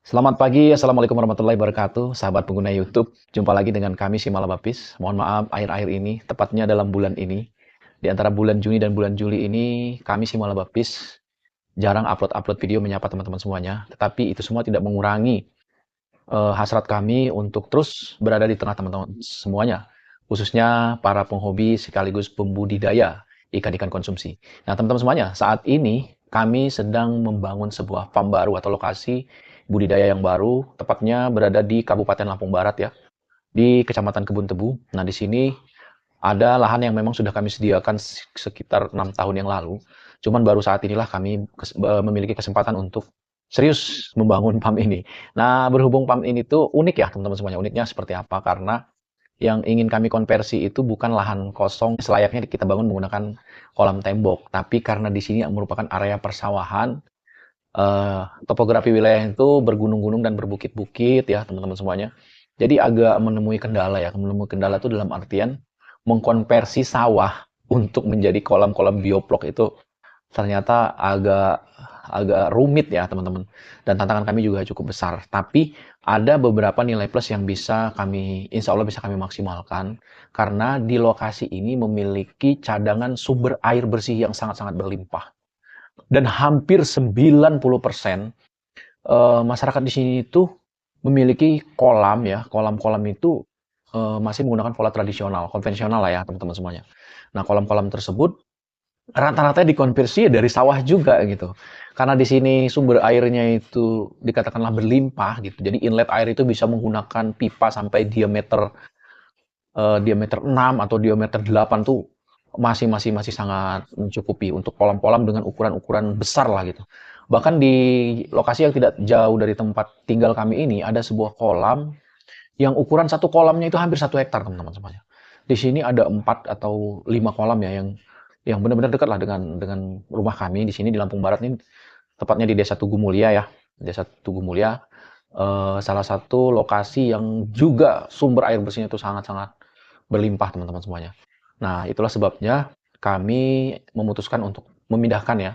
Selamat pagi, Assalamualaikum warahmatullahi wabarakatuh, sahabat pengguna YouTube. Jumpa lagi dengan kami, Simala Bapis. Mohon maaf, akhir-akhir ini, tepatnya dalam bulan ini, di antara bulan Juni dan bulan Juli ini, kami, Simala Bapis, jarang upload-upload video menyapa teman-teman semuanya. Tetapi itu semua tidak mengurangi hasrat kami untuk terus berada di tengah teman-teman semuanya, khususnya para penghobi sekaligus pembudidaya ikan-ikan konsumsi. Nah, teman-teman semuanya, saat ini kami sedang membangun sebuah farm baru atau lokasi budidaya yang baru, tepatnya berada di Kabupaten Lampung Barat ya, di Kecamatan Kebun Tebu. Nah, di sini ada lahan yang memang sudah kami sediakan sekitar 6 tahun yang lalu. Cuman baru saat inilah kami memiliki kesempatan untuk serius membangun PAM ini. Nah, berhubung PAM ini tuh unik ya teman-teman semuanya. Uniknya seperti apa? Karena yang ingin kami konversi itu bukan lahan kosong selayaknya kita bangun menggunakan kolam tembok, tapi karena di sini merupakan area persawahan, topografi wilayah itu bergunung-gunung dan berbukit-bukit ya teman-teman semuanya. Jadi agak menemui kendala ya, menemui kendala itu dalam artian mengkonversi sawah untuk menjadi kolam-kolam bioblok itu ternyata agak agak rumit ya teman-teman. Dan tantangan kami juga cukup besar. Tapi ada beberapa nilai plus yang bisa kami, insya Allah bisa kami maksimalkan. Karena di lokasi ini memiliki cadangan sumber air bersih yang sangat-sangat berlimpah. Dan hampir 90% masyarakat di sini itu memiliki kolam ya. Kolam-kolam itu masih menggunakan pola tradisional, konvensional lah ya teman-teman semuanya. Nah, kolam-kolam tersebut rata-rata dikonversi dari sawah juga gitu. Karena di sini sumber airnya itu dikatakanlah berlimpah gitu. Jadi inlet air itu bisa menggunakan pipa sampai diameter 6 atau diameter 8 tuh masih sangat mencukupi untuk kolam-kolam dengan ukuran-ukuran besar lah gitu. Bahkan di lokasi yang tidak jauh dari tempat tinggal kami ini ada sebuah kolam yang ukuran satu kolamnya itu hampir 1 hektar teman-teman semuanya. Di sini ada 4 atau 5 kolam ya yang benar-benar dekat lah dengan rumah kami di sini di Lampung Barat ini, tepatnya di Desa Tugu Mulia ya. Desa Tugu Mulia, salah satu lokasi yang juga sumber air bersihnya itu sangat-sangat berlimpah teman-teman semuanya. Nah, itulah sebabnya kami memutuskan untuk memindahkan ya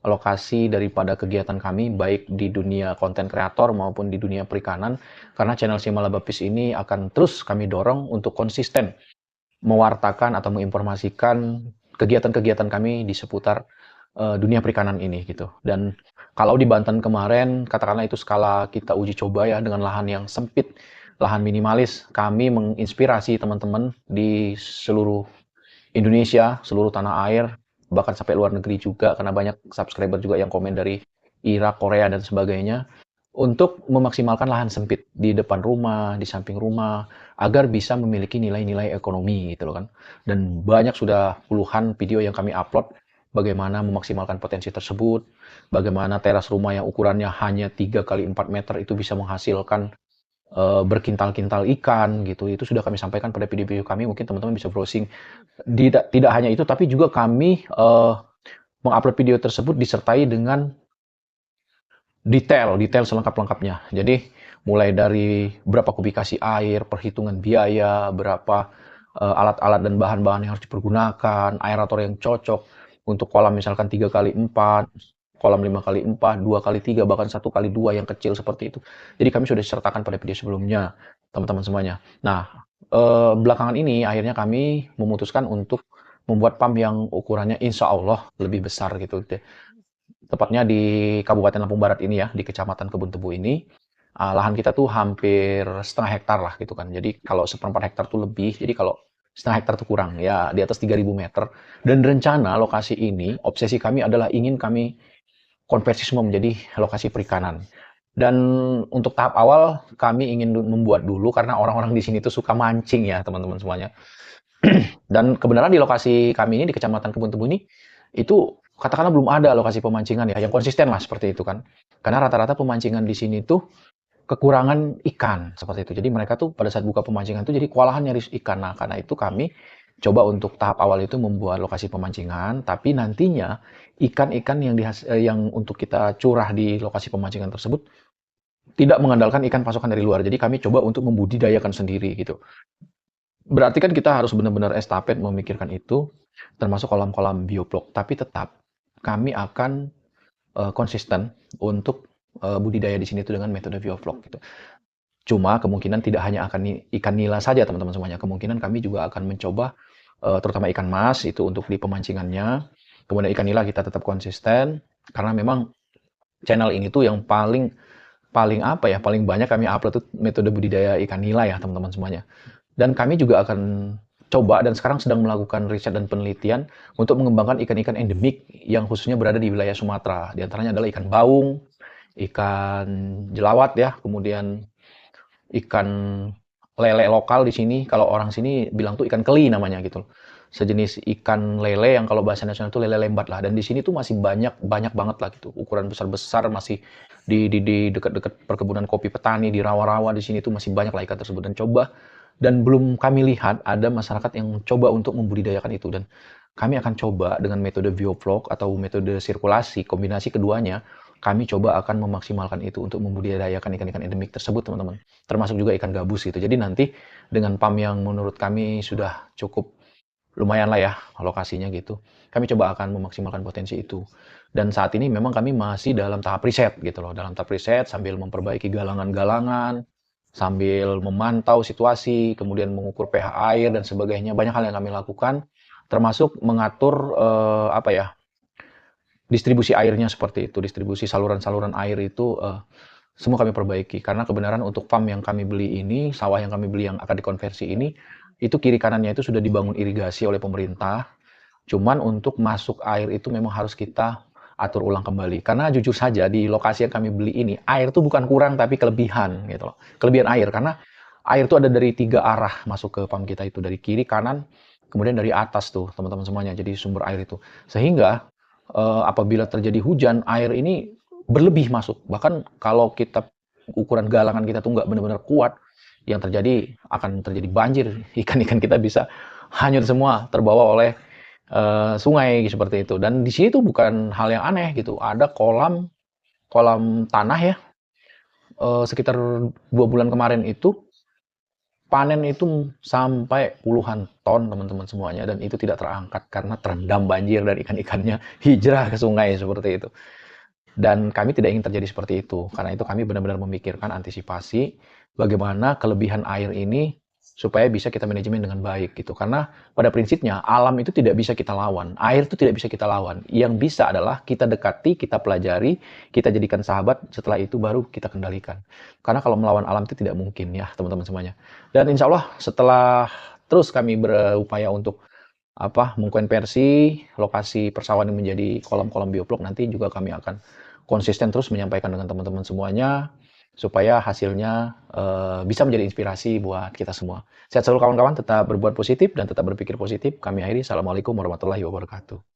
lokasi daripada kegiatan kami baik di dunia konten kreator maupun di dunia perikanan, karena channel Simala Bapis ini akan terus kami dorong untuk konsisten mewartakan atau menginformasikan kegiatan-kegiatan kami di seputar dunia perikanan ini gitu. Dan kalau di Banten kemarin, katakanlah itu skala kita uji coba ya dengan lahan yang sempit, lahan minimalis, kami menginspirasi teman-teman di seluruh Indonesia, seluruh tanah air, bahkan sampai luar negeri juga, karena banyak subscriber juga yang komen dari Irak, Korea, dan sebagainya, untuk memaksimalkan lahan sempit di depan rumah, di samping rumah, agar bisa memiliki nilai-nilai ekonomi gitu loh kan. Dan banyak sudah puluhan video yang kami upload bagaimana memaksimalkan potensi tersebut, bagaimana teras rumah yang ukurannya hanya 3 kali 4 meter itu bisa menghasilkan berkintal-kintal ikan gitu. Itu sudah kami sampaikan pada video-video kami, mungkin teman-teman bisa browsing. Tidak hanya itu, tapi juga kami mengupload video tersebut disertai dengan detail selengkap-lengkapnya. Jadi mulai dari berapa kubikasi air, perhitungan biaya, berapa alat-alat dan bahan-bahan yang harus dipergunakan, aerator yang cocok untuk kolam misalkan 3 kali 4, kolam 5 kali 4, 2 kali 3, bahkan 1 kali 2 yang kecil seperti itu. Jadi kami sudah disertakan pada video sebelumnya, teman-teman semuanya. Nah, belakangan ini akhirnya kami memutuskan untuk membuat PAM yang ukurannya insya Allah lebih besar gitu. Tepatnya di Kabupaten Lampung Barat ini ya, di Kecamatan Kebun Tebu ini, lahan kita tuh hampir setengah hektar lah gitu kan. Jadi kalau seperempat hektar tuh lebih, jadi kalau setengah hektar tuh kurang, ya di atas 3.000 meter. Dan rencana lokasi ini, obsesi kami adalah ingin kami konversi semua menjadi lokasi perikanan. Dan untuk tahap awal, kami ingin membuat dulu, karena orang-orang di sini tuh suka mancing ya teman-teman semuanya. Dan kebenaran di lokasi kami ini, di Kecamatan Kebun Tebu ini, itu katakanlah belum ada lokasi pemancingan ya, yang konsisten lah seperti itu kan. Karena rata-rata pemancingan di sini tuh kekurangan ikan seperti itu. Jadi mereka tuh pada saat buka pemancingan tuh jadi kewalahan nyari ikan. Nah, karena itu kami coba untuk tahap awal itu membuat lokasi pemancingan, tapi nantinya ikan-ikan yang untuk kita curah di lokasi pemancingan tersebut tidak mengandalkan ikan pasokan dari luar. Jadi kami coba untuk membudidayakan sendiri gitu. Berarti kan kita harus benar-benar estafet memikirkan itu, termasuk kolam-kolam bioblok. Tapi tetap kami akan konsisten untuk budidaya di sini itu dengan metode bioflok gitu. Cuma kemungkinan tidak hanya akan ikan nila saja teman-teman semuanya, kemungkinan kami juga akan mencoba, terutama ikan mas itu untuk di pemancingannya, kemudian ikan nila kita tetap konsisten, karena memang channel ini tuh yang paling paling apa ya, paling banyak kami upload tuh metode budidaya ikan nila ya teman-teman semuanya. Dan kami juga akan coba dan sekarang sedang melakukan riset dan penelitian untuk mengembangkan ikan-ikan endemik yang khususnya berada di wilayah Sumatera. Di antaranya adalah ikan baung, ikan jelawat ya, kemudian ikan lele lokal di sini. Kalau orang sini bilang tuh ikan keli namanya gitu. Sejenis ikan lele yang kalau bahasa nasional itu lele lembat lah. Dan di sini tuh masih banyak banyak banget lah gitu. Ukuran besar-besar masih di dekat-dekat perkebunan kopi petani di rawa-rawa di sini tuh masih banyak lah ikan tersebut. Dan belum kami lihat ada masyarakat yang coba untuk membudidayakan itu. Dan kami akan coba dengan metode bioflok atau metode sirkulasi, kombinasi keduanya, kami coba akan memaksimalkan itu untuk membudidayakan ikan-ikan endemik tersebut, teman-teman. Termasuk juga ikan gabus gitu. Jadi nanti dengan PAM yang menurut kami sudah cukup lumayan lah ya lokasinya gitu. Kami coba akan memaksimalkan potensi itu. Dan saat ini memang kami masih dalam tahap riset gitu loh. Dalam tahap riset sambil memperbaiki galangan-galangan, sambil memantau situasi, kemudian mengukur pH air dan sebagainya. Banyak hal yang kami lakukan, termasuk mengatur apa ya, distribusi airnya seperti itu, distribusi saluran-saluran air itu semua kami perbaiki. Karena kebenaran untuk farm yang kami beli ini, sawah yang kami beli yang akan dikonversi ini, itu kiri kanannya itu sudah dibangun irigasi oleh pemerintah. Cuman untuk masuk air itu memang harus kita atur ulang kembali. Karena jujur saja di lokasi yang kami beli ini, air itu bukan kurang tapi kelebihan gitu loh. Kelebihan air karena air itu ada dari 3 arah masuk ke farm kita itu, dari kiri, kanan, kemudian dari atas tuh teman-teman semuanya. Jadi sumber air itu. Sehingga apabila terjadi hujan, air ini berlebih masuk. Bahkan kalau kita ukuran galangan kita tuh nggak benar-benar kuat, yang terjadi akan terjadi banjir. Ikan-ikan kita bisa hanyut semua, terbawa oleh sungai seperti itu. Dan di sini tuh bukan hal yang aneh gitu. Ada kolam kolam tanah ya. Sekitar 2 bulan kemarin itu panen itu sampai puluhan ton teman-teman semuanya dan itu tidak terangkat karena terendam banjir dan ikan-ikannya hijrah ke sungai seperti itu. Dan kami tidak ingin terjadi seperti itu. Karena itu kami benar-benar memikirkan antisipasi bagaimana kelebihan air ini supaya bisa kita manajemen dengan baik gitu. Karena pada prinsipnya alam itu tidak bisa kita lawan. Air itu tidak bisa kita lawan. Yang bisa adalah kita dekati, kita pelajari, kita jadikan sahabat, setelah itu baru kita kendalikan. Karena kalau melawan alam itu tidak mungkin ya teman-teman semuanya. Dan insya Allah setelah terus kami berupaya untuk mengkonversi lokasi persawahan menjadi kolam-kolam bioflok, nanti juga kami akan konsisten terus menyampaikan dengan teman-teman semuanya supaya hasilnya bisa menjadi inspirasi buat kita semua. Sehat selalu kawan-kawan, tetap berbuat positif dan tetap berpikir positif. Kami akhiri. Assalamualaikum warahmatullahi wabarakatuh.